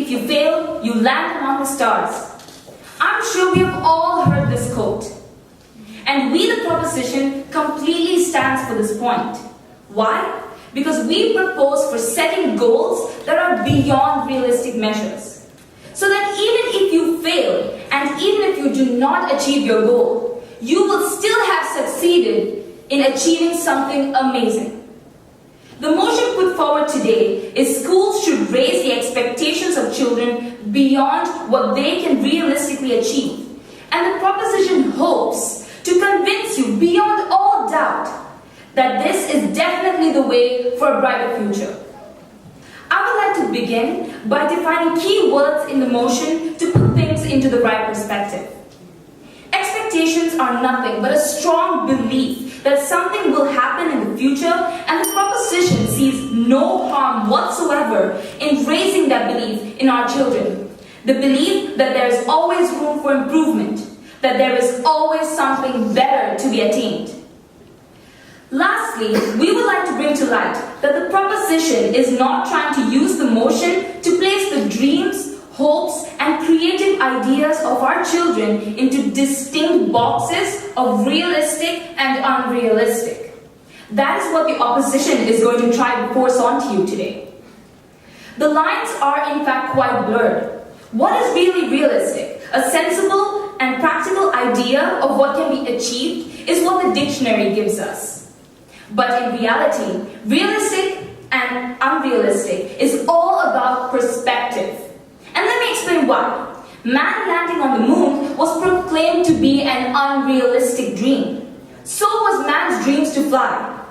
if you fail, you land among the stars. I'm sure we have all heard this quote. And we, the proposition, completely stands for this point. Why? Because we propose for setting goals that are beyond realistic measures. So that even if you fail, and even if you do not achieve your goal, you will still have succeeded in achieving something amazing. The motion put forward today is schools should raise the expectations of children beyond what they can realistically achieve. And the proposition hopes to convince you beyond all doubt that this is definitely the way for a brighter future. I would like to begin by defining key words in the motion to put things into the right perspective. Expectations are nothing but a strong belief that something will happen in the future, and the proposition sees no harm whatsoever in raising that belief in our children. The belief that there is always room for improvement, that there is always something better to be attained. Lastly, we would like to bring to light that the proposition is not trying to use the motion to place the dreams, hopes, and creative ideas of our children into distinct boxes of realistic and unrealistic. That is what the opposition is going to try to force onto you today. The lines are in fact quite blurred. What is really realistic? A sensible and practical idea of what can be achieved is what the dictionary gives us. But in reality, realistic and unrealistic is all about perspective. And let me explain why. Man landing on the moon was proclaimed to be an unrealistic dream. So was man's dreams to fly,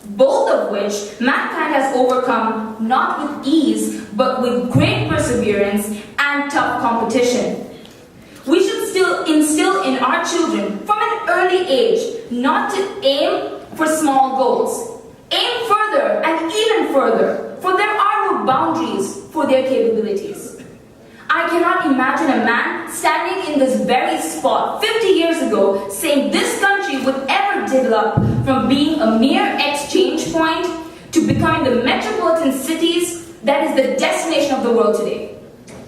both of which mankind has overcome not with ease, but with great perseverance and tough competition. We should still instill in our children from an early age not to aim for small goals. Aim further and even further, for there are no boundaries for their capabilities. I cannot imagine a man standing in this very spot 50 years ago saying this country would ever develop from being a mere exchange point to becoming the metropolitan cities that is the destination of the world today.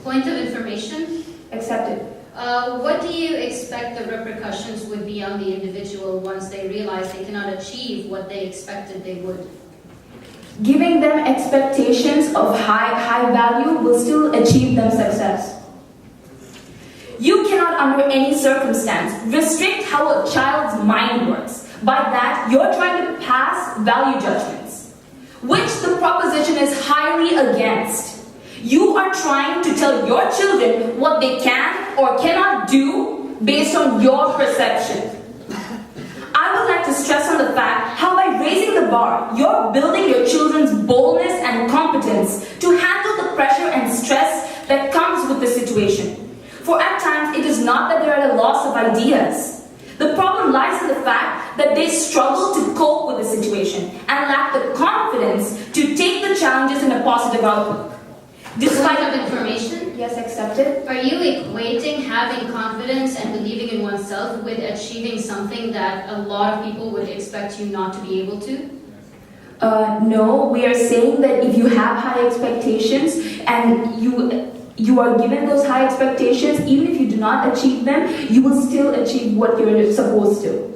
Point of information? Accepted. What do you expect the repercussions would be on the individual once they realize they cannot achieve what they expected they would? Giving them expectations of high value will still achieve them success. You cannot under any circumstance restrict how a child's mind works. By that, you're trying to pass value judgments, which the proposition is highly against. You are trying to tell your children what they can or cannot do based on your perception. I would like to stress on the fact how by raising the bar, you're building your children's boldness and competence to handle the pressure and stress that comes with the situation. For at times, it is not that they're at a loss of ideas. The problem lies in the fact that they struggle to cope with the situation and lack the confidence to take the challenges in a positive outlook. Despite of information? Yes, accepted. Are you equating having confidence and believing in oneself with achieving something that a lot of people would expect you not to be able to? No, we are saying that if you have high expectations and you are given those high expectations, even if you do not achieve them, you will still achieve what you're supposed to.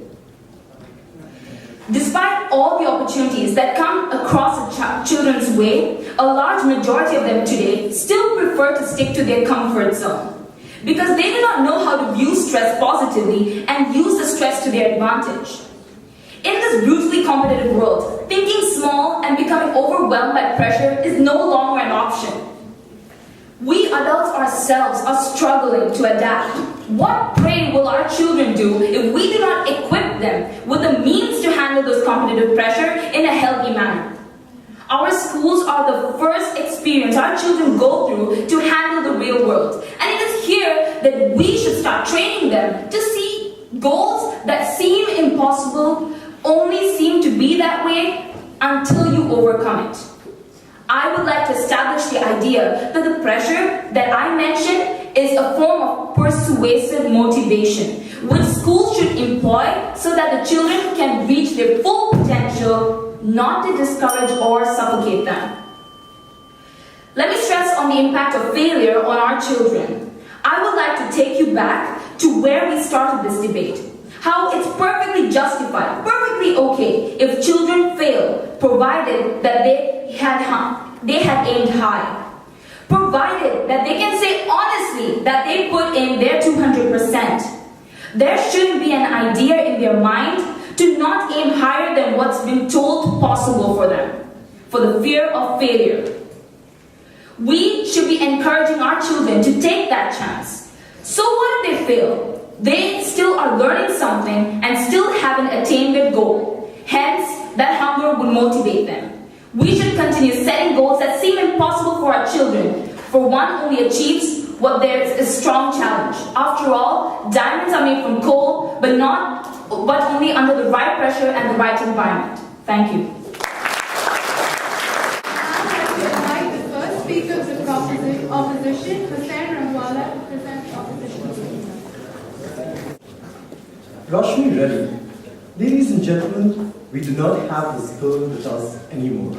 Despite all the opportunities that come across a children's way, a large majority of them today still prefer to stick to their comfort zone because they do not know how to view stress positively and use the stress to their advantage. In this brutally competitive world, thinking small and becoming overwhelmed by pressure is no longer an option. We adults ourselves are struggling to adapt. What, pray, will our children do if we do not equip them with the means to handle this competitive pressure in a healthy manner? Our schools are the first experience our children go through to handle the real world. And it is here that we should start training them to see goals that seem impossible only seem to be that way until you overcome it. I would like to establish the idea that the pressure that I mentioned is a form of persuasive motivation, which schools should employ so that the children can reach their full potential, not to discourage or suffocate them. Let me stress on the impact of failure on our children. I would like to take you back to where we started this debate. How it's perfectly justified, perfectly okay if children fail, provided that they had aimed high. Provided that they can say honestly that they put in their 200%. There shouldn't be an idea in their mind to not aim higher than what's been told possible for them, for the fear of failure. We should be encouraging our children to take that chance. So what if they fail? They still are learning something and still haven't attained their goal. Hence, that hunger would motivate them. We should continue setting goals that seem impossible for our children, for one only achieves what there is a strong challenge. After all, diamonds are made from coal, but only under the right pressure and the right environment. Thank you. Speaker of the opposition, Hussain Rangwala, to present the opposition. Rashmi Reddy. Ladies and gentlemen, we do not have this girl with us anymore.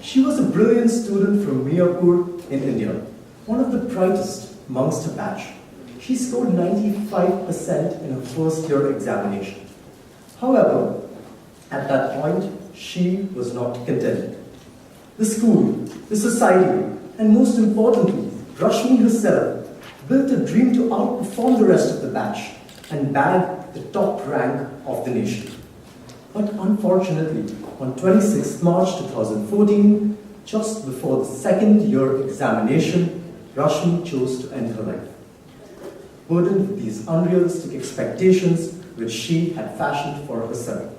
She was a brilliant student from Mirpur in India, one of the brightest amongst her batch. She scored 95% in her first year examination. However, at that point, she was not contented. The school, the society, and most importantly, Rashmi herself built a dream to outperform the rest of the batch and bag the top rank of the nation. But unfortunately, on 26 March 2014, just before the second year examination, Rashmi chose to end her life, burdened with these unrealistic expectations which she had fashioned for herself.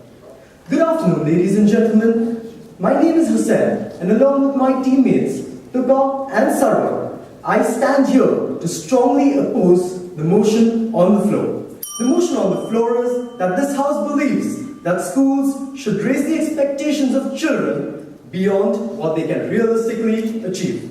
Good afternoon, ladies and gentlemen. My name is Hussain, and along with my teammates, Tuka and Sarwar, I stand here to strongly oppose the motion on the floor. The motion on the floor is that this House believes that schools should raise the expectations of children beyond what they can realistically achieve.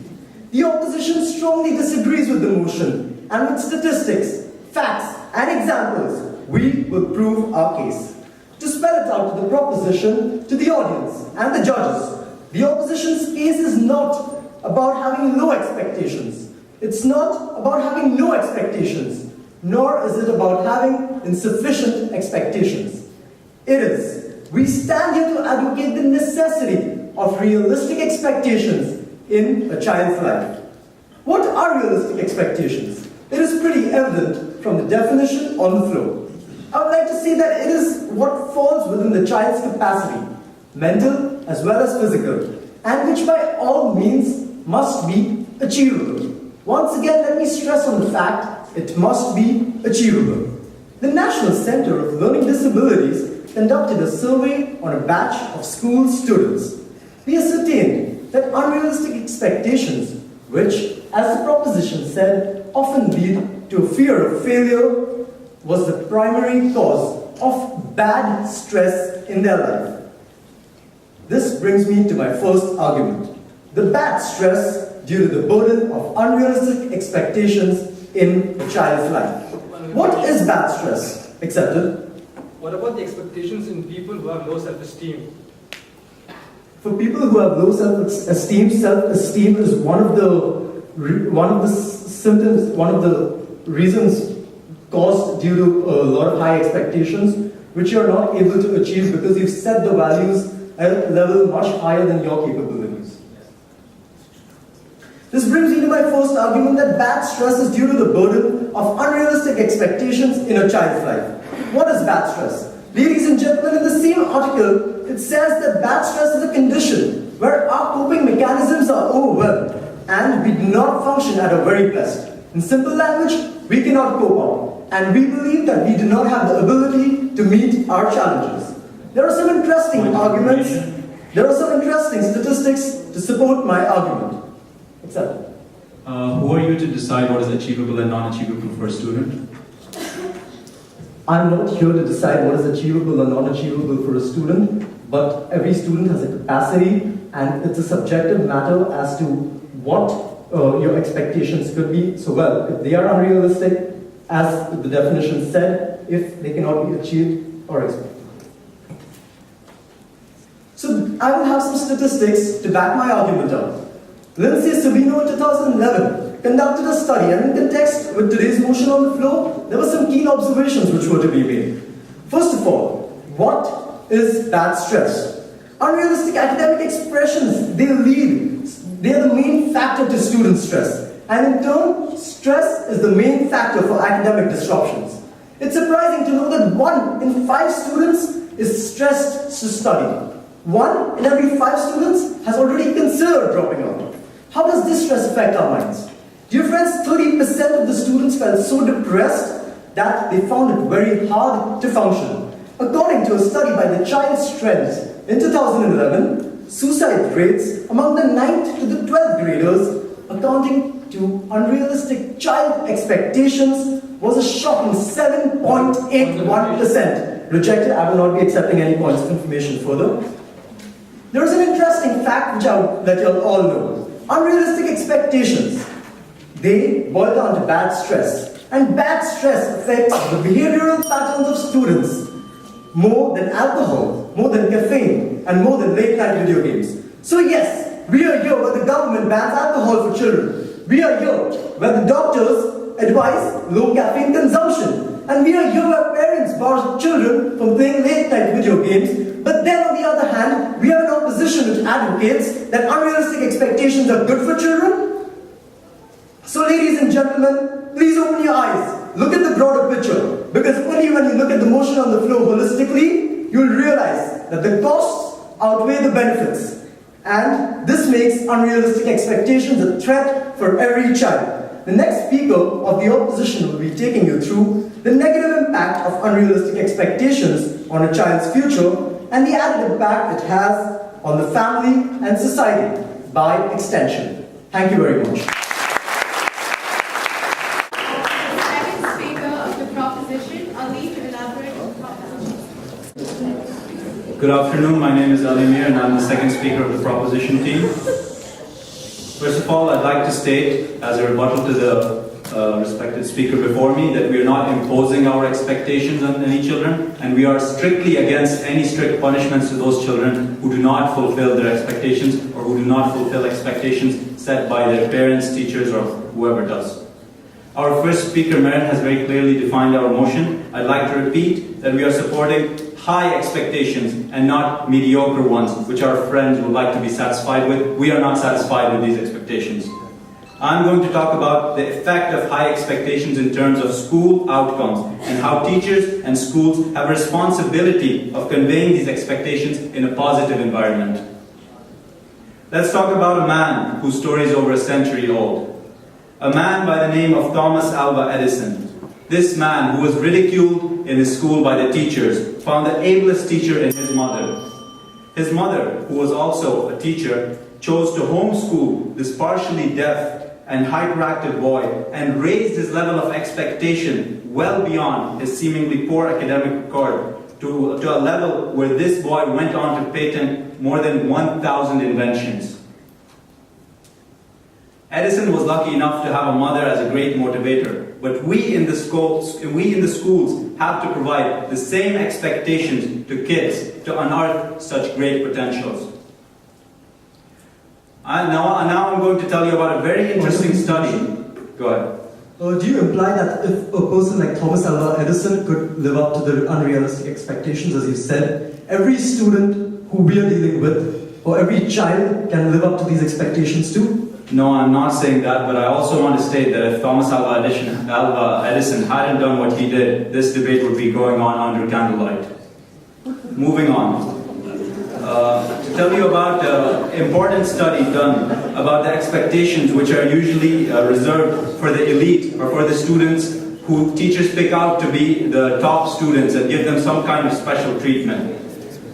The opposition strongly disagrees with the motion, and with statistics, facts, and examples, we will prove our case. To spell it out to the proposition, to the audience, and the judges, the opposition's case is not about having low expectations. It's not about having no expectations, nor is it about having insufficient expectations. It is. We stand here to advocate the necessity of realistic expectations in a child's life. What are realistic expectations? It is pretty evident from the definition on the floor. I would like to say that it is what falls within the child's capacity, mental as well as physical, and which by all means must be achievable. Once again, let me stress on the fact it must be achievable. The National Center of Learning Disabilities conducted a survey on a batch of school students. We ascertained that unrealistic expectations, which, as the proposition said, often lead to a fear of failure, was the primary cause of bad stress in their life. This brings me to my first argument. The bad stress due to the burden of unrealistic expectations in a child's life. What is bad stress? Accepted? What about the expectations in people who have low self-esteem? For people who have low self-esteem is one of the symptoms, one of the reasons caused due to a lot of high expectations, which you are not able to achieve because you've set the values at a level much higher than your capabilities. This brings me to my first argument that bad stress is due to the burden of unrealistic expectations in a child's life. What is bad stress? Ladies and gentlemen, in the same article, it says that bad stress is a condition where our coping mechanisms are overwhelmed and we do not function at our very best. In simple language, we cannot cope up, and we believe that we do not have the ability to meet our challenges. There are some interesting arguments, there are some interesting statistics to support my argument. Accepted. Who are you to decide what is achievable and non-achievable for a student? I'm not here to decide what is achievable or non-achievable for a student, but every student has a capacity, and it's a subjective matter as to what your expectations could be. So, well, if they are unrealistic, as the definition said, if they cannot be achieved or expected. So, I will have some statistics to back my argument up. Lindsay Sabino in 2011 conducted a study, and in context with today's motion on the floor, there were some keen observations which were to be made. First of all, what is bad stress? Unrealistic academic expressions, they are the main factor to student stress. And in turn, stress is the main factor for academic disruptions. It's surprising to know that 1 in 5 students is stressed to study. 1 in every 5 students has already considered dropping out. How does this stress affect our minds? Dear friends, 30% of the students felt so depressed that they found it very hard to function. According to a study by the Child Strength in 2011, suicide rates among the 9th to the 12th graders, accounting to unrealistic child expectations, was a shocking 7.81%. Rejected. I will not be accepting any points of information further. There is an interesting fact which I will let you all know. Unrealistic expectations, they boil down to bad stress. And bad stress affects the behavioral patterns of students more than alcohol, more than caffeine, and more than late night video games. So yes, we are here where the government bans alcohol for children. We are here where the doctors advise low caffeine consumption. And we are here where parents bar children from playing late night video games. But then on the other hand, we are in opposition which advocates that unrealistic expectations are good for children. So ladies and gentlemen, please open your eyes. Look at the broader picture. Because only when you look at the motion on the floor holistically, you will realize that the costs outweigh the benefits. And this makes unrealistic expectations a threat for every child. The next speaker of the opposition will be taking you through the negative impact of unrealistic expectations on a child's future and the added impact it has on the family and society by extension. Thank you very much. Good afternoon, my name is Ali Mir and I'm the second speaker of the proposition team. First of all, I'd like to state, as a rebuttal to the respected speaker before me, that we are not imposing our expectations on any children, and we are strictly against any strict punishments to those children who do not fulfill their expectations or who do not fulfill expectations set by their parents, teachers, or whoever does. Our first speaker, Merit, has very clearly defined our motion. I'd like to repeat that we are supporting high expectations and not mediocre ones, which our friends would like to be satisfied with. We are not satisfied with these expectations. I'm going to talk about the effect of high expectations in terms of school outcomes and how teachers and schools have a responsibility of conveying these expectations in a positive environment. Let's talk about a man whose story is over a century old. A man by the name of Thomas Alva Edison. This man, who was ridiculed in his school by the teachers, found the ablest teacher in his mother. His mother, who was also a teacher, chose to homeschool this partially deaf and hyperactive boy and raised his level of expectation well beyond his seemingly poor academic record to a level where this boy went on to patent more than 1,000 inventions. Edison was lucky enough to have a mother as a great motivator, but we in the schools have to provide the same expectations to kids to unearth such great potentials. Now I'm going to tell you about a very interesting study. Go ahead. Do you imply that if a person like Thomas Alva Edison could live up to the unrealistic expectations, as you said, every student who we are dealing with, or every child, can live up to these expectations too? No, I'm not saying that, but I also want to state that if Thomas Alva Edison hadn't done what he did, this debate would be going on under candlelight. Moving on. To tell you about an important study done about the expectations which are usually reserved for the elite or for the students who teachers pick out to be the top students and give them some kind of special treatment.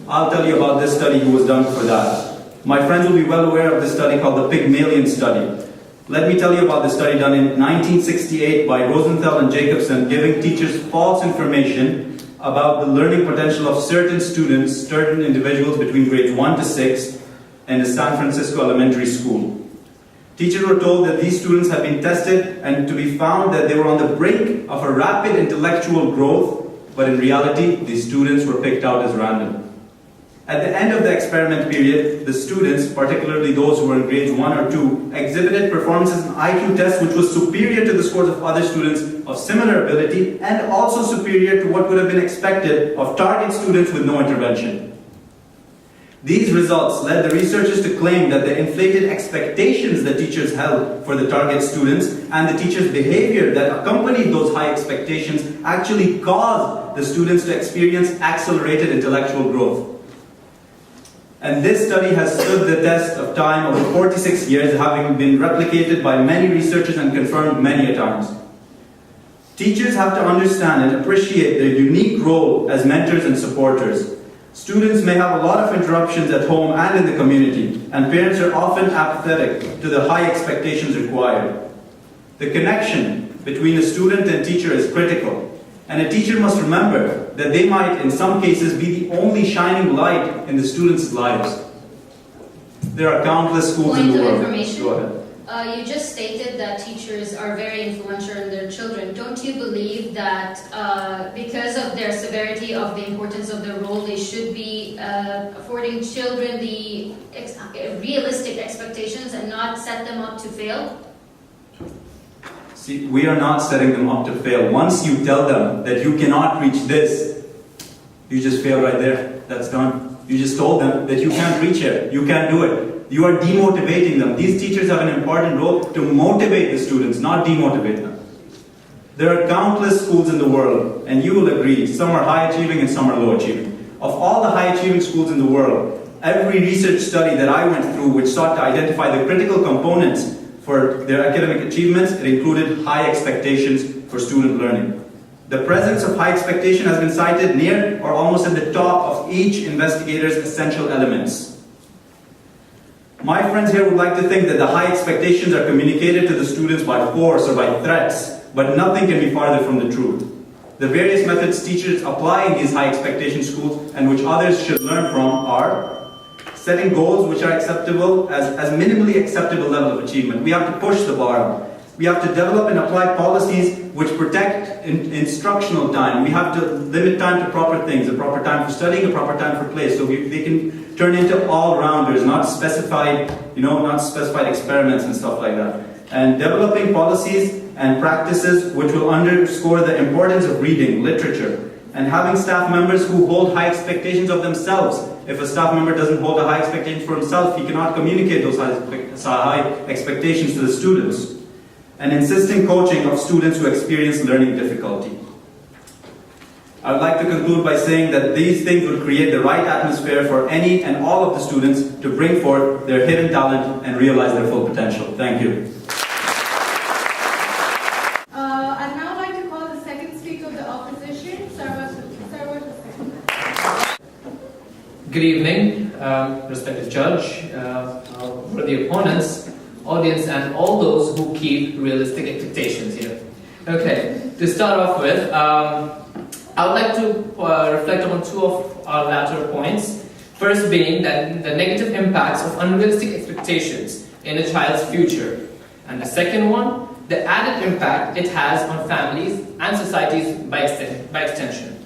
I'll tell you about this study who was done for that. My friends will be well aware of this study called the Pygmalion study. Let me tell you about this study done in 1968 by Rosenthal and Jacobson, giving teachers false information about the learning potential of certain students, certain individuals between grades 1 to 6 in the San Francisco Elementary School. Teachers were told that these students had been tested and to be found that they were on the brink of a rapid intellectual growth, but in reality, these students were picked out as random. At the end of the experiment period, the students, particularly those who were in grades 1 or 2, exhibited performances in IQ tests which was superior to the scores of other students of similar ability and also superior to what would have been expected of target students with no intervention. These results led the researchers to claim that the inflated expectations that teachers held for the target students and the teachers' behavior that accompanied those high expectations actually caused the students to experience accelerated intellectual growth. And this study has stood the test of time over 46 years, having been replicated by many researchers and confirmed many a times. Teachers have to understand and appreciate their unique role as mentors and supporters. Students may have a lot of interruptions at home and in the community, and parents are often apathetic to the high expectations required. The connection between a student and teacher is critical, and a teacher must remember that they might, in some cases, be the only shining light in the students' lives. There are countless schools in the world. Point of information. Go ahead. You just stated that teachers are very influential in their children. Don't you believe that because of their severity of the importance of their role, they should be affording children the realistic expectations and not set them up to fail? See, we are not setting them up to fail. Once you tell them that you cannot reach this, you just fail right there. That's done. You just told them that you can't reach it. You can't do it. You are demotivating them. These teachers have an important role to motivate the students, not demotivate them. There are countless schools in the world, and you will agree, some are high achieving and some are low achieving. Of all the high achieving schools in the world, every research study that I went through which sought to identify the critical components for their academic achievements, it included high expectations for student learning. The presence of high expectation has been cited near or almost at the top of each investigator's essential elements. My friends here would like to think that the high expectations are communicated to the students by force or by threats, but nothing can be farther from the truth. The various methods teachers apply in these high expectation schools and which others should learn from are setting goals which are acceptable as minimally acceptable level of achievement. We have to push the bar. We have to develop and apply policies which protect instructional time. We have to limit time to proper things, a proper time for studying, a proper time for play, so they can turn into all-rounders, not specified experiments and stuff like that. And developing policies and practices which will underscore the importance of reading, literature, and having staff members who hold high expectations of themselves. If a staff member doesn't hold a high expectation for himself, he cannot communicate those high expectations to the students. And insisting coaching of students who experience learning difficulty. I would like to conclude by saying that these things would create the right atmosphere for any and all of the students to bring forth their hidden talent and realize their full potential. Thank you. I'd now like to call the second speaker of the opposition, Sarwar Hussain. Good evening, respected judge, for the opponents, audience, and all those who keep realistic expectations here. Okay, to start off with, I would like to reflect on two of our latter points. First being that the negative impacts of unrealistic expectations in a child's future. And the second one, the added impact it has on families and societies by extension.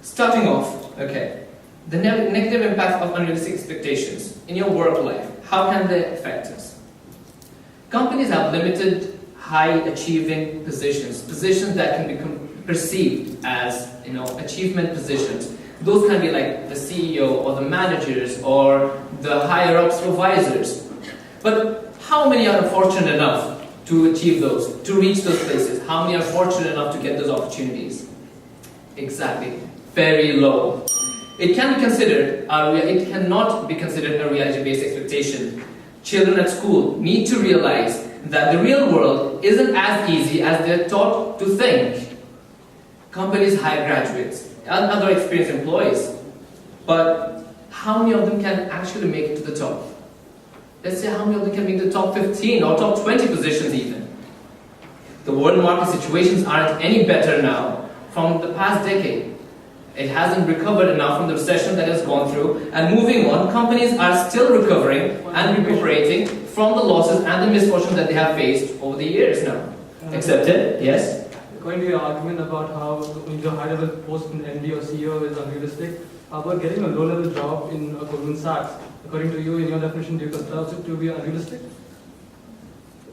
Starting off, okay, the negative impact of unrealistic expectations in your work life. How can they affect us? Companies have limited high-achieving positions that can be perceived as, achievement positions. Those can be like the CEO or the managers or the higher-up supervisors. But how many are fortunate enough to achieve those, to reach those places? How many are fortunate enough to get those opportunities? Exactly, very low. It cannot be considered a reality-based expectation. Children at school need to realize that the real world isn't as easy as they're taught to think. Companies hire graduates and other experienced employees, but how many of them can actually make it to the top? Let's say how many of them can make the top 15 or top 20 positions even. The world market situations aren't any better now from the past decade. It hasn't recovered enough from the recession that it's gone through, and moving on, companies are still recovering and recuperating from the losses and the misfortunes that they have faced over the years now. Accepted? Yes? Going to your argument about how the high-level post in MD or CEO is unrealistic, about getting a low-level job in a Goldman Sachs. According to you, in your definition, do you consider it to be unrealistic?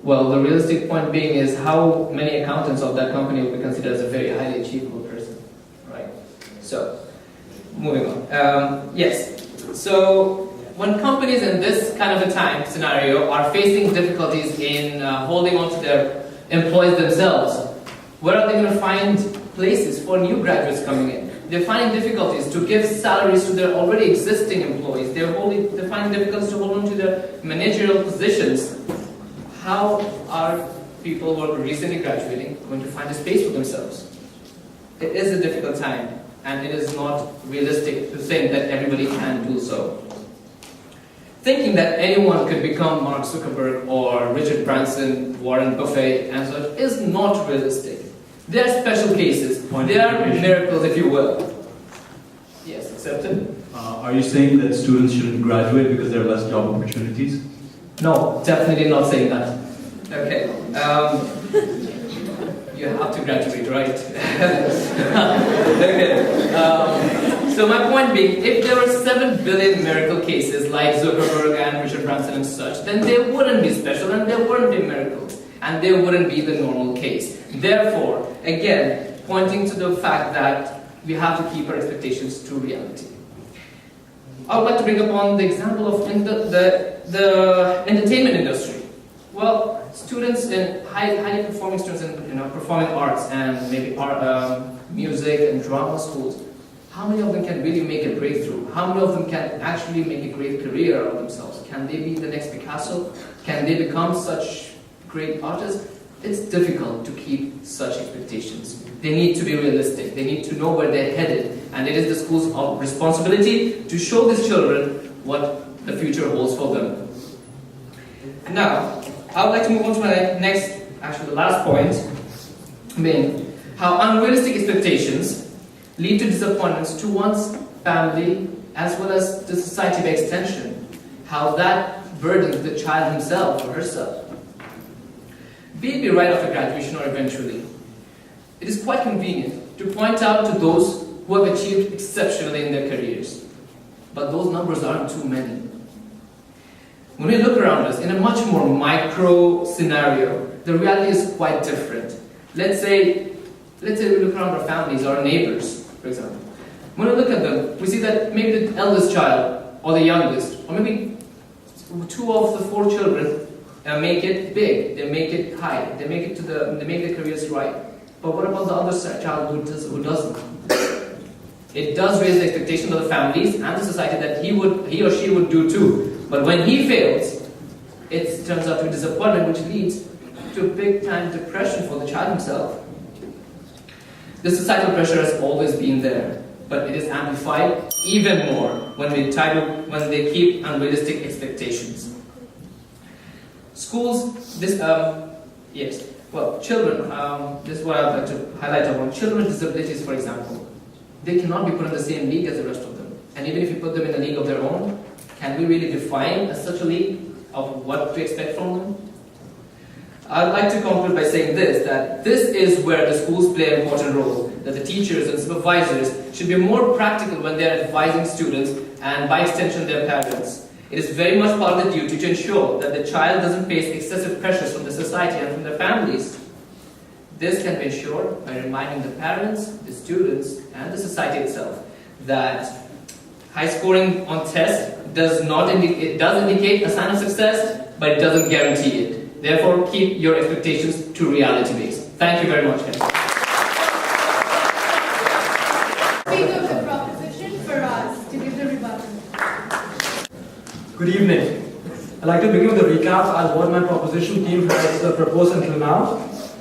Well, the realistic point being is how many accountants of that company will be considered as a very highly achievable person, right? So, moving on. Yes, so when companies in this kind of a time scenario are facing difficulties in holding on to their employees themselves, where are they going to find places for new graduates coming in? They're finding difficulties to give salaries to their already existing employees. They're finding difficulties to hold on to their managerial positions. How are people who are recently graduating going to find a space for themselves? It is a difficult time, and it is not realistic to think that everybody can do so. Thinking that anyone could become Mark Zuckerberg or Richard Branson, Warren Buffett, and such is not realistic. There are special cases. There are miracles, if you will. Yes, accepted. Are you saying that students shouldn't graduate because there are less job opportunities? No, definitely not saying that. Okay. You have to graduate, right? Okay. So my point being, if there were 7 billion miracle cases like Zuckerberg and Richard Branson and such, then they wouldn't be special and there wouldn't be miracles. And they wouldn't be the normal case. Therefore, again, pointing to the fact that we have to keep our expectations to reality. I would like to bring upon the example of the entertainment industry. Well, students in highly performing students in performing arts and maybe art, music and drama schools, how many of them can really make a breakthrough? How many of them can actually make a great career out of themselves? Can they be the next Picasso? Can they become such great artists? It's difficult to keep such expectations. They need to be realistic. They need to know where they're headed. And it is the school's responsibility to show these children what the future holds for them. Now, I would like to move on to my next, actually the last point, being how unrealistic expectations lead to disappointments to one's family as well as the society by extension. How that burdens the child himself or herself. Be it be right after graduation or eventually, it is quite convenient to point out to those who have achieved exceptionally in their careers. But those numbers aren't too many. When we look around us in a much more micro scenario, the reality is quite different. Let's say we look around our families, our neighbors, for example. When we look at them, we see that maybe the eldest child or the youngest, or maybe 2 of the 4 children make it big, they make it high, they make their careers right. But what about the other child who doesn't? It does raise the expectation of the families and the society that he or she would do too. But when he fails, it turns out to be disappointment, which leads to a big-time depression for the child himself. The societal pressure has always been there, but it is amplified even more when they keep unrealistic expectations. Schools, children, this is what I'd like to highlight on. Children with disabilities, for example, they cannot be put in the same league as the rest of them. And even if you put them in a league of their own, can we really define such a league of what to expect from them? I'd like to conclude by saying that this is where the schools play an important role, that the teachers and supervisors should be more practical when they're advising students and by extension their parents. It is very much part of the duty to ensure that the child doesn't face excessive pressures from the society and from their families. This can be ensured by reminding the parents, the students, and the society itself that high scoring on tests does indicate a sign of success, but it doesn't guarantee it. Therefore, keep your expectations to reality-based. Thank you very much, guys. Speak of the proposition for us to give the rebuttal. Good evening. I'd like to begin with a recap as what my proposition team has proposed until now.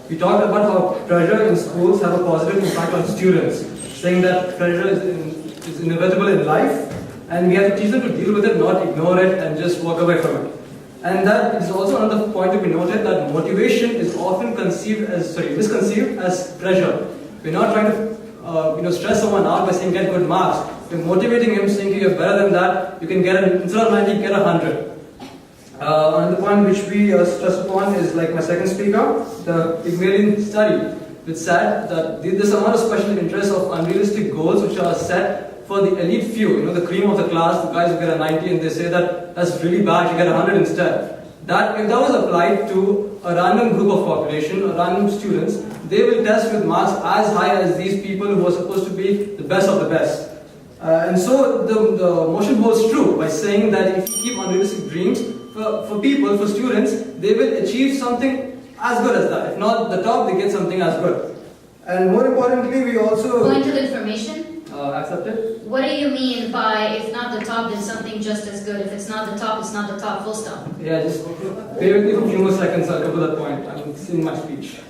We talked about how pressure in schools have a positive impact on students, saying that pressure is inevitable in life, and we have to teach them to deal with it, not ignore it, and just walk away from it. And that is also another point to be noted, that motivation is often misconceived as pleasure. We're not trying to stress someone out by saying get good marks. We're motivating him, saying you're better than that, you can get instead of 90, get 100. Another point which we stress upon is, like my second speaker, the Pygmalion study, which said that this amount of special interest of unrealistic goals which are set for the elite few, the cream of the class, the guys who get a 90 and they say that that's really bad, you get 100 instead. That if that was applied to a random group of population, or random students, they will test with marks as high as these people who are supposed to be the best of the best. And so the motion holds true by saying that if you keep unrealistic dreams, for people, for students, they will achieve something as good as that. If not the top, they get something as good. And more importantly, we also... Point of information? Accepted. What do you mean by if not the top, then something just as good? If it's not the top, it's not the top, full stop. Yeah, just bear with me for a few more seconds, I'll cover that point. I'm seeing my speech.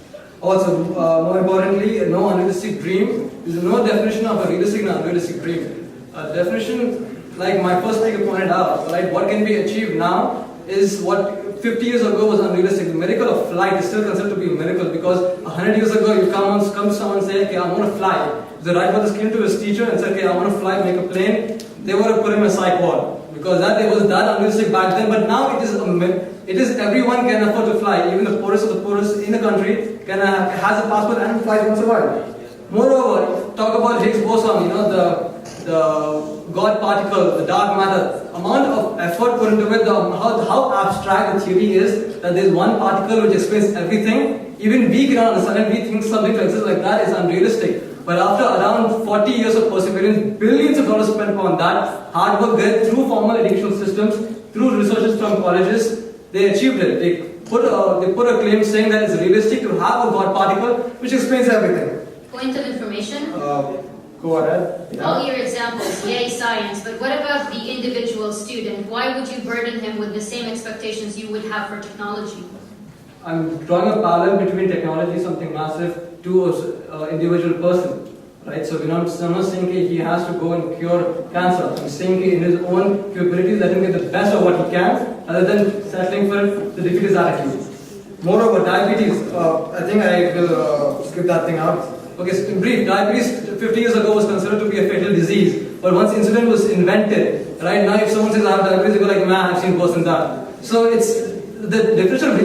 Also, more importantly, no unrealistic dream. There is no definition of a realistic and unrealistic dream. Definition, like my first speaker pointed out, right, what can be achieved now is what 50 years ago was unrealistic. The miracle of flight is still considered to be a miracle because 100 years ago you come to someone and say, okay, I want to fly. The right brother came to his teacher and said, okay, I want to fly, make a plane. They would have put him in a psych ward because that was that unrealistic back then. But now it is everyone can afford to fly. Even the poorest of the poorest in the country has a passport and flies once in a while. Moreover, talk about Higgs boson, the God particle, the dark matter, amount of effort put into it, how abstract the theory is that there is one particle which explains everything. Even we cannot understand it. We think something to exist like that is unrealistic. But after around 40 years of perseverance, billions of dollars spent upon that, hard work there through formal educational systems, through researchers from colleges, they achieved it. They put a claim saying that it's realistic to have a God particle which explains everything. Point of information? Go ahead. Yeah. All your examples, yay, science, but what about the individual student? Why would you burden him with the same expectations you would have for technology? I'm drawing a parallel between technology, something massive, to an individual person, right? So I'm not saying he has to go and cure cancer. I'm saying in his own capabilities, let him get the best of what he can, other than settling for the defeatist attitude. Moreover, diabetes, I think I will skip that thing out. Okay, so in brief, diabetes 50 years ago was considered to be a fatal disease, but once insulin was invented, right now if someone says I have diabetes, they go like, man, I've seen worse than that. So it's the definition of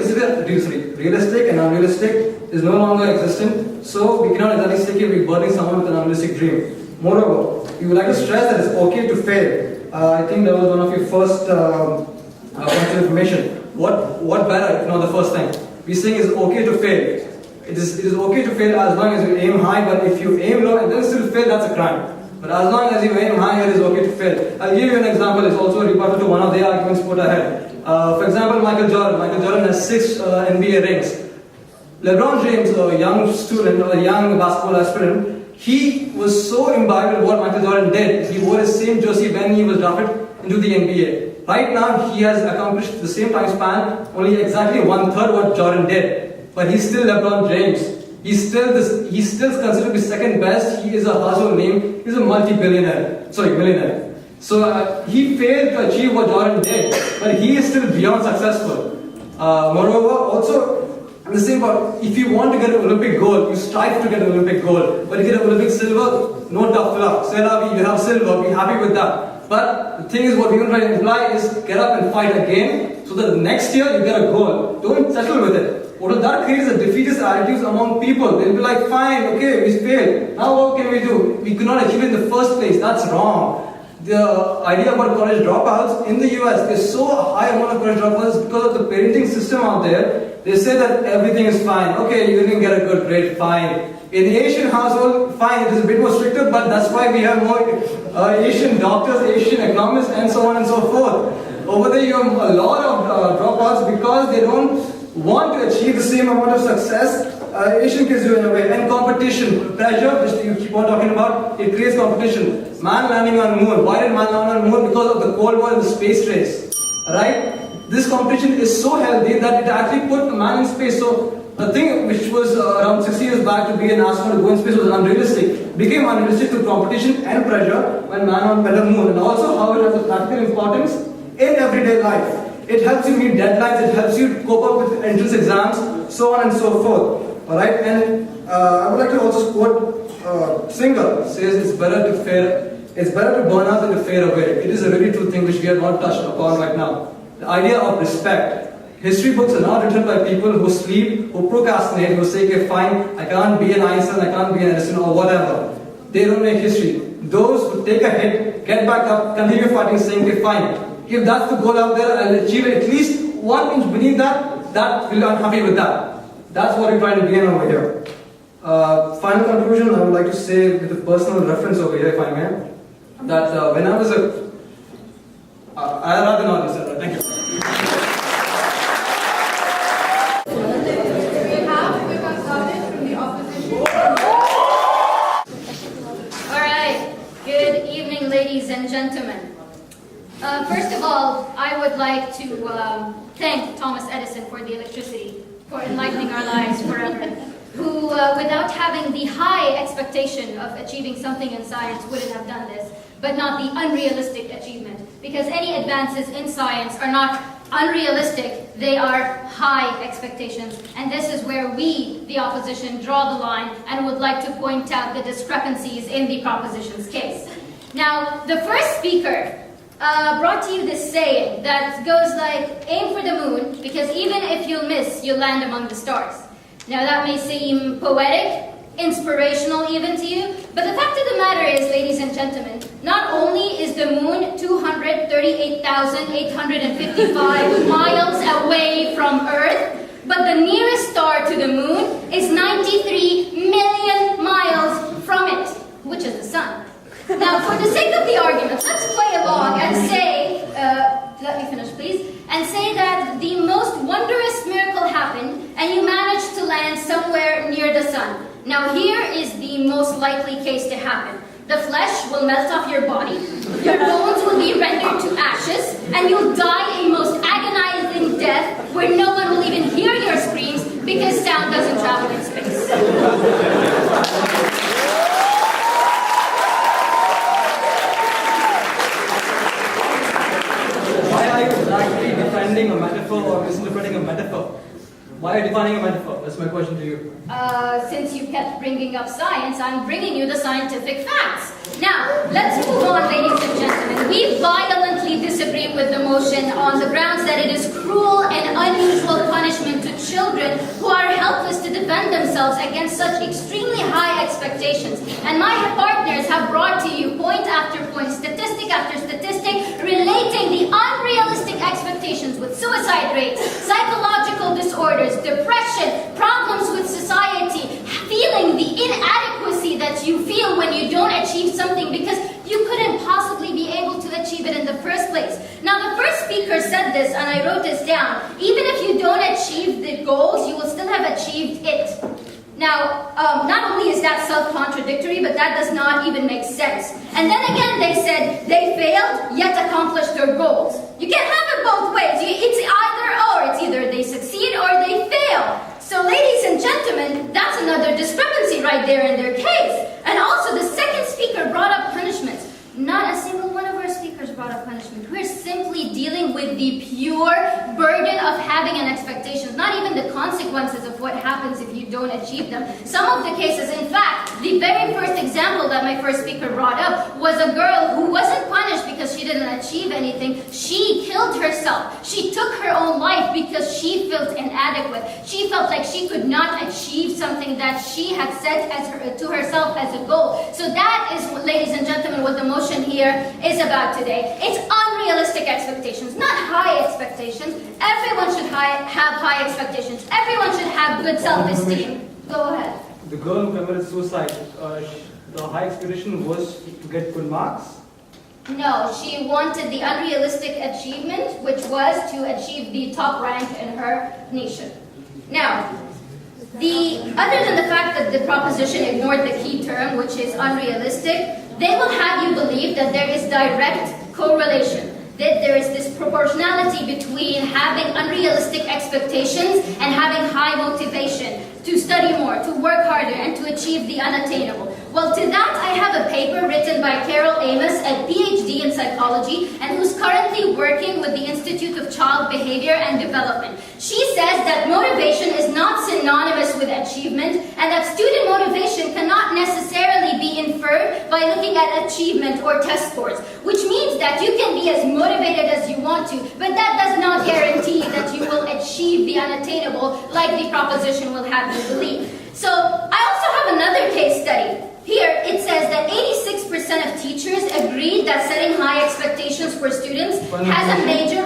realistic and unrealistic is no longer existent, so we cannot exactly say we're burdening someone with an unrealistic dream. Moreover, we would like to stress that it's okay to fail. I think that was one of your first points of information. What better if not the first thing? We're saying it's okay to fail. It is okay to fail as long as you aim high, but if you aim low and then still fail, that's a crime. But as long as you aim high, it is okay to fail. I'll give you an example. It's also a rebuttal to one of the arguments put ahead. For example, Michael Jordan. Michael Jordan has 6 NBA rings. LeBron James, a young student, or a young basketball aspirant, he was so imbibed with what Michael Jordan did. He wore his same jersey when he was drafted into the NBA. Right now, he has accomplished the same time span, only exactly 1/3 what Jordan did. But he's still LeBron James. He's still considered to be second best. He is a household name. He's a millionaire. So he failed to achieve what Jordan did, but he is still beyond successful. Moreover, also the same part, if you want to get an Olympic gold, you strive to get an Olympic gold. But you get an Olympic silver, no tough luck. Say you have silver, be happy with that. But the thing is, what we're going to try to imply is get up and fight again, so that the next year you get a gold. Don't settle with it. What that creates a defeatist attitude among people. They'll be like, fine, okay, we failed. Now what can we do? We could not achieve it in the first place. That's wrong. The idea about college dropouts in the US, there's so high amount of college dropouts because of the parenting system out there. They say that everything is fine. Okay, you didn't get a good grade, fine. In the Asian household, fine, it is a bit more stricter, but that's why we have more Asian doctors, Asian economists, and so on and so forth. Over there, you have a lot of dropouts because they don't want to achieve the same amount of success Asian kids do in a way. And competition, pressure, which you keep on talking about, it creates competition. Man landing on moon. Why did man land on moon? Because of the Cold War and the space race. Right? This competition is so healthy that it actually put a man in space. So the thing which was around 60 years back to be an astronaut to go in space was unrealistic. It became unrealistic through competition and pressure when man went on the moon. And also how it has a practical importance in everyday life. It helps you meet deadlines, it helps you cope up with entrance exams, so on and so forth. Alright, and I would like to also quote Singer says it's better to burn out than to fade away. It is a very true thing which we have not touched upon right now. The idea of respect. History books are not written by people who sleep, who procrastinate, who say, okay, fine, I can't be an Einstein, I can't be an Edison, or whatever. They don't make history. those who take a hit, get back up, continue fighting, saying, okay, fine. If that's the goal out there, I'll achieve it at least 1 inch beneath that, I'm happy with that. That's what we're trying to gain over here. Final conclusion, I would like to say with a personal reference over here, if I may, that when I was I'd rather not be said. Thank you. We have the consultant from the opposition. All right. Good evening, ladies and gentlemen. First of all, I would like to thank Thomas Edison for the electricity, for enlightening our lives forever, who, without having the high expectation of achieving something in science, wouldn't have done this, but not the unrealistic achievement. Because any advances in science are not unrealistic, they are high expectations. And this is where we, the opposition, draw the line and would like to point out the discrepancies in the proposition's case. Now, the first speaker brought to you this saying that goes like, aim for the moon, because even if you miss, you'll land among the stars. Now that may seem poetic, inspirational even to you, but the fact of the matter is, ladies and gentlemen, not only is the moon 238,855 miles away from Earth, but the nearest star to the moon is 93 million miles from it, which is the sun. Now, for the sake of the argument, let's play along and say, let me finish please, and say that the most wondrous miracle happened and you managed to land somewhere near the sun. Now here is the most likely case to happen. The flesh will melt off your body, your bones will be rendered to ashes, and you'll die a most agonizing death where no one will even hear your screams because sound doesn't travel in space. Why are you actually defending a metaphor or misinterpreting a metaphor? Why are you defining a metaphor? That's my question to you. Since you kept bringing up science, I'm bringing you the scientific facts. Now, let's move on, ladies and gentlemen. We violently disagree with the motion on the grounds that it is cruel and unusual punishment to children who are helpless to defend themselves against such extremely high expectations. And my partners have brought to you point after point, statistic after statistic, relating the unrealistic expectations with suicide rates, psychological disorders, depression, problems with society, feeling the inadequacy that you feel when you don't achieve something because you couldn't possibly be able to achieve it in the first place. Now, the first speaker said this, and I wrote this down. Even if you don't achieve the goals, you will still have achieved it. Now, not only is that self-contradictory, but that does not even make sense. And then again, they said they failed, yet accomplished their goals. You can't have it both ways. It's either or. It's either they succeed or they fail. So, ladies and gentlemen, that's another discrepancy right there in their case. And also, the second speaker brought up punishments. Not a single one of our speakers brought up punishment. We're simply dealing with the pure burden of having an expectation, not even the consequences of what happens if you don't achieve them. Some of the cases, in fact, the very first example that my first speaker brought up was a girl who wasn't punished because she didn't achieve anything. She killed herself. She took her own life because she felt inadequate. She felt like she could not achieve something that she had set to herself as a goal. So that is, ladies and gentlemen, what the motion here is about today. It's unrealistic expectations, not high expectations. Everyone should have high expectations. Everyone should have good self-esteem. Go ahead. The girl who committed suicide, the high expectation was to get good marks? No, she wanted the unrealistic achievement, which was to achieve the top rank in her nation. Now, other than the fact that the proposition ignored the key term, which is unrealistic, they will have you believe that there is direct correlation, that there is this proportionality between having unrealistic expectations and having high motivation to study more, to work harder, and to achieve the unattainable. Well, to that I have a paper written by Carol Amos, a PhD in psychology, and who's currently working with the Institute of Child Behavior and Development. She says that motivation is not synonymous with achievement, and that student motivation cannot necessarily be inferred by looking at achievement or test scores, which means that you can be as motivated as you want to, but that does not guarantee that you will achieve the unattainable like the proposition will have you believe. So, I also have another case study. Here it says that 86% of teachers agreed that setting high expectations for students has a major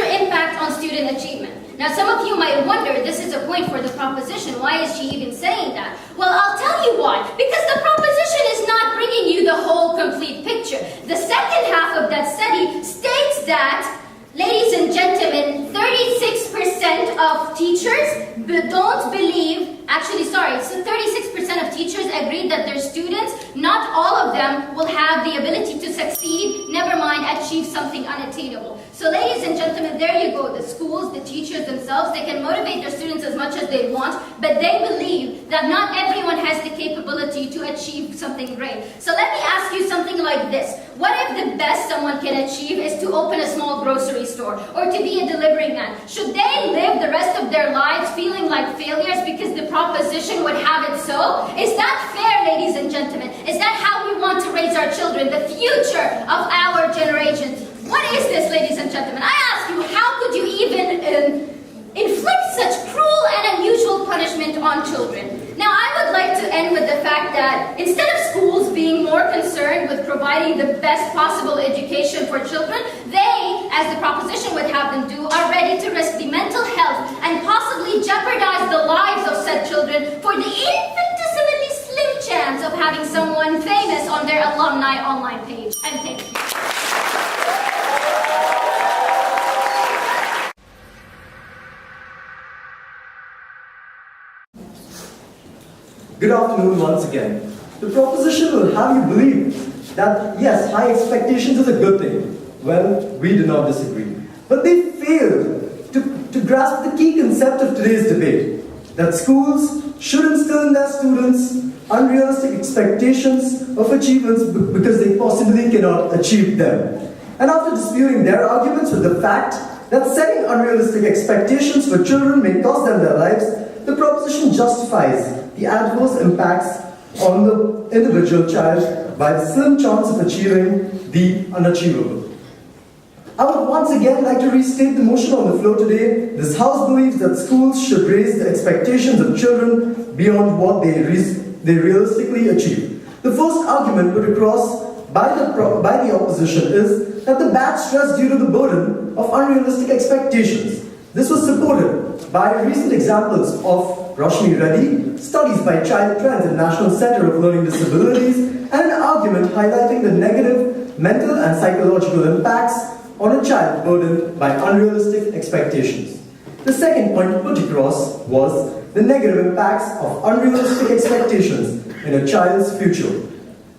impact on student achievement. Now some of you might wonder, this is a point for the proposition, why is she even saying that? Well, I'll tell you why. Because the proposition is not bringing you the whole complete picture. The second half of that study states that, ladies and gentlemen, 36% of teachers don't believe, so 36% of teachers agreed that their students, not all of them, will have the ability to succeed, never mind achieve something unattainable. So ladies and gentlemen, there you go. The schools, the teachers themselves, they can motivate their students as much as they want, but they believe that not everyone has the capability to achieve something great. So let me ask you something like this. What if the best someone can achieve is to open a small grocery store or to be a delivery man? Should they live the rest of their lives feeling like failures because the proposition would have it so? Is that fair, ladies and gentlemen? Is that how we want to raise our children, the future of our generations? What is this, ladies and gentlemen? I ask you, how could you even inflict such cruel and unusual punishment on children? Now, I would like to end with the fact that instead of schools being more concerned with providing the best possible education for children, they, as the proposition would have them do, are ready to risk the mental health and possibly jeopardize the lives of said children for the infinitesimally slim chance of having someone famous on their alumni online page. And thank you. Good afternoon once again. The proposition will have you believe that yes, high expectations is a good thing. Well, we do not disagree. But they fail to grasp the key concept of today's debate, that schools should instill in their students unrealistic expectations of achievements because they possibly cannot achieve them. And after disputing their arguments with the fact that setting unrealistic expectations for children may cost them their lives, the proposition justifies the adverse impacts on the individual child by the slim chance of achieving the unachievable. I would once again like to restate the motion on the floor today. This House believes that schools should raise the expectations of children beyond what they realistically achieve. The first argument put across by the opposition is that the bad stress due to the burden of unrealistic expectations. This was supported by recent examples of Rashmi Reddy, studies by Child Trends and National Center of Learning Disabilities, and an argument highlighting the negative mental and psychological impacts on a child burdened by unrealistic expectations. The second point put across was the negative impacts of unrealistic expectations in a child's future.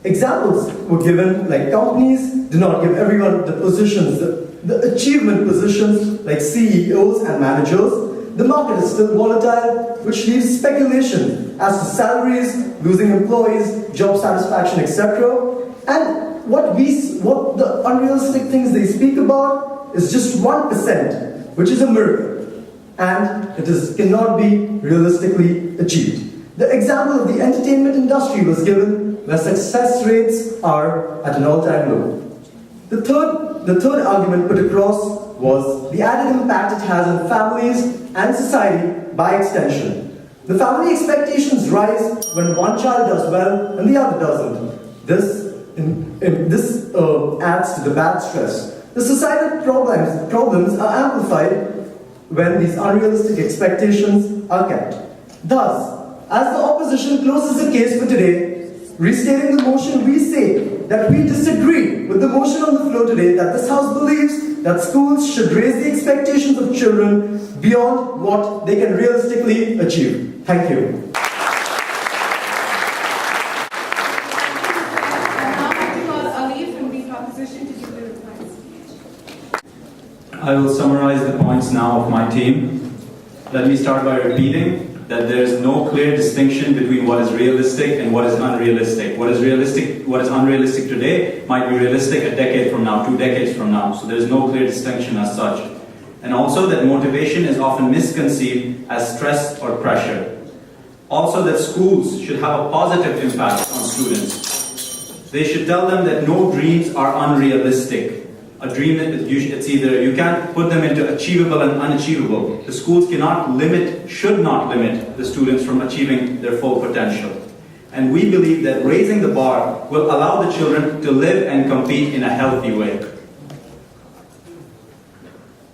Examples were given like companies do not give everyone the positions, the achievement positions like CEOs and managers. The market is still volatile, which leaves speculation as to salaries, losing employees, job satisfaction, etc. And what the unrealistic things they speak about is just 1%, which is a miracle, and it cannot be realistically achieved. The example of the entertainment industry was given, where success rates are at an all-time low. The third argument put across was the added impact it has on families and society by extension. The family expectations rise when one child does well and the other doesn't. This adds to the bad stress. The societal problems are amplified when these unrealistic expectations are kept. Thus, as the opposition closes the case for today, restating the motion, we say that we disagree with the motion on the floor today, that this House believes that schools should raise the expectations of children beyond what they can realistically achieve. Thank you. I will summarize the points now of my team. Let me start by repeating that there is no clear distinction between what is realistic and what is unrealistic. What is unrealistic today might be realistic a decade from now, 2 decades from now. So there is no clear distinction as such. And also that motivation is often misconceived as stress or pressure. Also that schools should have a positive impact on students. They should tell them that no dreams are unrealistic. A dream, it's either, you can't put them into achievable and unachievable. The schools should not limit the students from achieving their full potential. And we believe that raising the bar will allow the children to live and compete in a healthy way.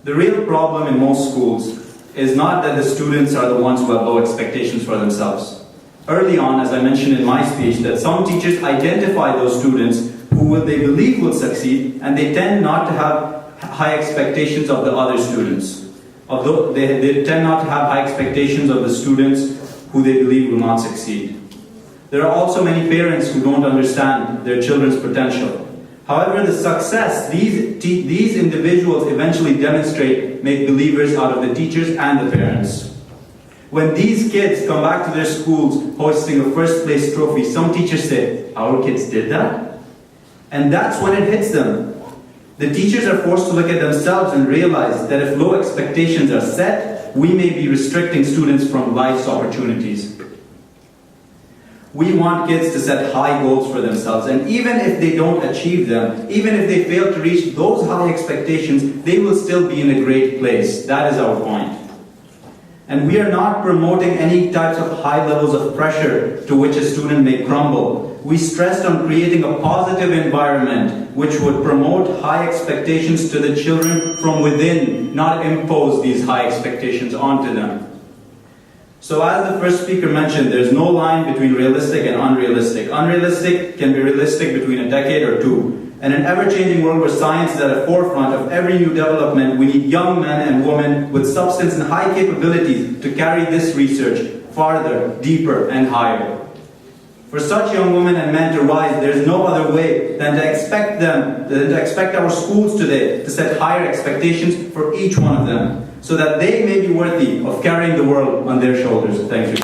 The real problem in most schools is not that the students are the ones who have low expectations for themselves. Early on, as I mentioned in my speech, that some teachers identify those students who they believe will succeed, and they tend not to have high expectations of the other students. Although they tend not to have high expectations of the students who they believe will not succeed. There are also many parents who don't understand their children's potential. However, the success these individuals eventually demonstrate make believers out of the teachers and the parents. When these kids come back to their schools hoisting a first place trophy, some teachers say, "Our kids did that?" And that's when it hits them. The teachers are forced to look at themselves and realize that if low expectations are set, we may be restricting students from life's opportunities. We want kids to set high goals for themselves, and even if they don't achieve them, even if they fail to reach those high expectations, they will still be in a great place. That is our point. And we are not promoting any types of high levels of pressure to which a student may crumble. We stressed on creating a positive environment which would promote high expectations to the children from within, not impose these high expectations onto them. So as the first speaker mentioned, there's no line between realistic and unrealistic. Unrealistic can be realistic between a decade or two. In an ever-changing world where science is at the forefront of every new development, we need young men and women with substance and high capabilities to carry this research farther, deeper, and higher. For such young women and men to rise, there's no other way than to expect our schools today to set higher expectations for each one of them, so that they may be worthy of carrying the world on their shoulders. Thank you.